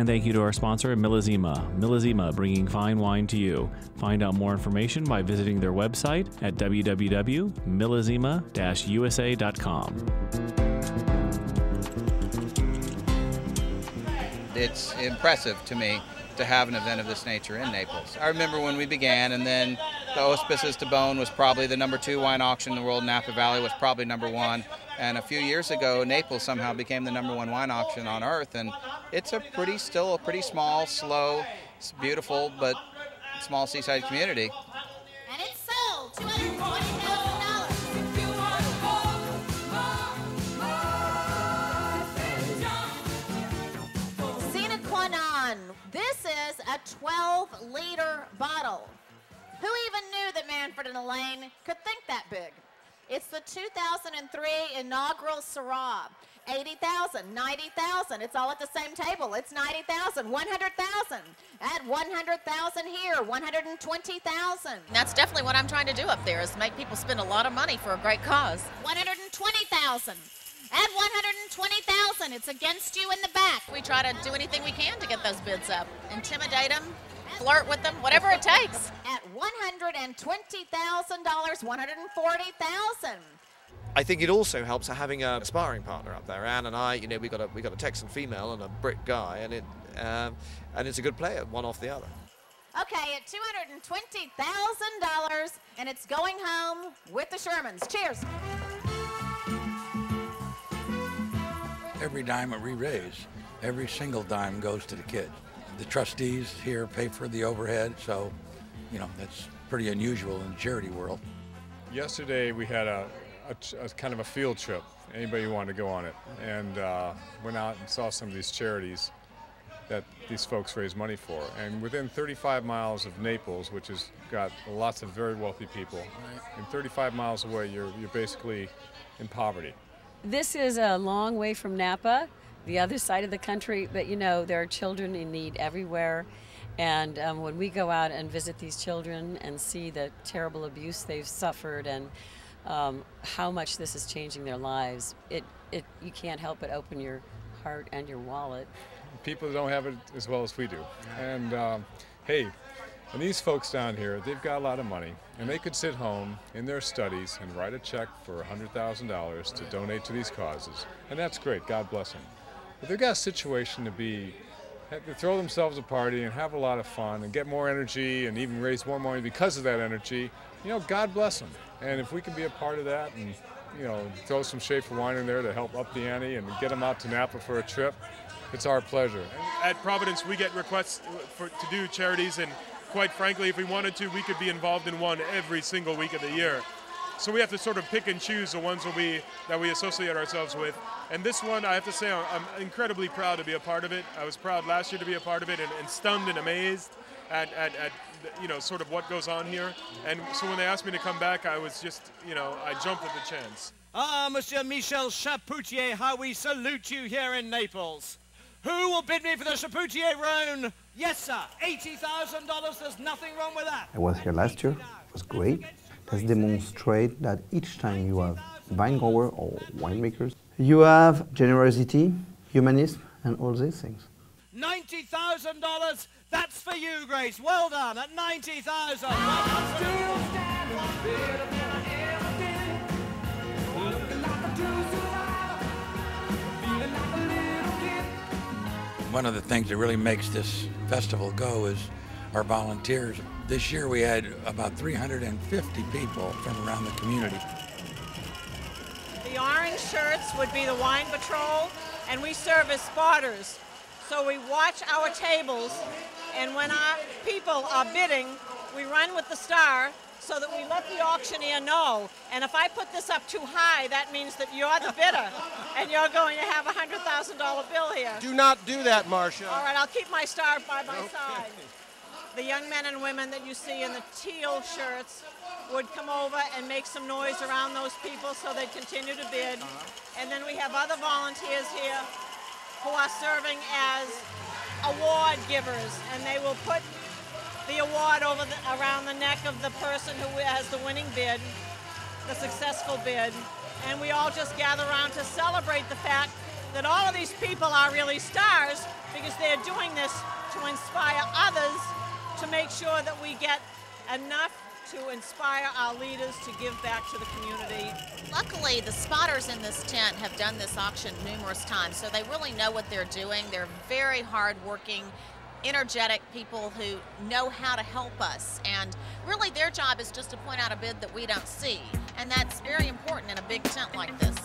And thank you to our sponsor, Millesima. Millesima, bringing fine wine to you. Find out more information by visiting their website at www.millesima-usa.com. It's impressive to me to have an event of this nature in Naples. I remember when we began, and then the Auspices to Beaune was probably the #2 wine auction in the world. Napa Valley was probably #1. And a few years ago, Naples somehow became the #1 wine auction on earth. And it's still a pretty small, slow, beautiful, but small seaside community. And it's sold $220,000. Sine qua non. This is a 12-liter bottle. Who even knew that Manfred and Elaine could think that big? It's the 2003 Inaugural Syrah. 80,000, 90,000. It's all at the same table. It's 90,000, 100,000. At 100,000 here, 120,000. That's definitely what I'm trying to do up there, is make people spend a lot of money for a great cause. 120,000. At 120,000, it's against you in the back. We try to do anything we can to get those bids up. Intimidate them, flirt with them, whatever it takes. At $120,000, 140,000. I think it also helps having a sparring partner up there. Anne and I, we got a Texan female and a Brit guy, and it's a good player, one off the other. Okay, at $220,000, and it's going home with the Shermans. Cheers. Every dime that we raise, every single dime goes to the kids. The trustees here pay for the overhead, so, that's pretty unusual in the charity world. Yesterday we had a kind of a field trip. Anybody wanted to go on it, and went out and saw some of these charities that these folks raise money for. And within 35 miles of Naples, which has got lots of very wealthy people, and 35 miles away, you're basically in poverty. This is a long way from Napa, the other side of the country, but there are children in need everywhere. And when we go out and visit these children and see the terrible abuse they've suffered and how much this is changing their lives, you can't help but open your heart and your wallet. People don't have it as well as we do. And hey, and these folks down here, they've got a lot of money, and they could sit home in their studies and write a check for $100,000 to donate to these causes. And that's great, God bless them. But they've got a situation to throw themselves a party and have a lot of fun and get more energy and even raise more money because of that energy. God bless them. And if we can be a part of that and, throw some Schaefer wine in there to help up the ante and get them out to Napa for a trip, it's our pleasure. At Providence, we get requests to do charities, and quite frankly, if we wanted to, we could be involved in one every single week of the year. So we have to sort of pick and choose the ones that we associate ourselves with. And this one, I have to say, I'm incredibly proud to be a part of it. I was proud last year to be a part of it, and stunned and amazed at sort of what goes on here. And so when they asked me to come back, I was just, I jumped at the chance. Ah, Monsieur Michel Chapoutier, how we salute you here in Naples. Who will bid me for the Chapoutier Rhone? Yes, sir, $80,000. There's nothing wrong with that. I was here last year. It was great. Let's demonstrate that each time you have winegrower or winemakers, you have generosity, humanism, and all these things. $90,000. That's for you, Grace. Well done at $90,000. One of the things that really makes this festival go is our volunteers. This year we had about 350 people from around the community. The orange shirts would be the wine patrol, and we serve as spotters. So we watch our tables, and when our people are bidding, we run with the star so that we let the auctioneer know. And if I put this up too high, that means that you're the bidder, and you're going to have a $100,000 bill here. Do not do that, Marcia. All right, I'll keep my star by my side. The young men and women that you see in the teal shirts would come over and make some noise around those people so they continue to bid. And then we have other volunteers here who are serving as award givers, and they will put the award around the neck of the person who has the winning bid, the successful bid, and we all just gather around to celebrate the fact that all of these people are really stars because they're doing this to inspire others, to make sure that we get enough to inspire our leaders to give back to the community. Luckily, the spotters in this tent have done this auction numerous times, so they really know what they're doing. They're very hard-working, energetic people who know how to help us, and really their job is just to point out a bid that we don't see, and that's very important in a big tent like this.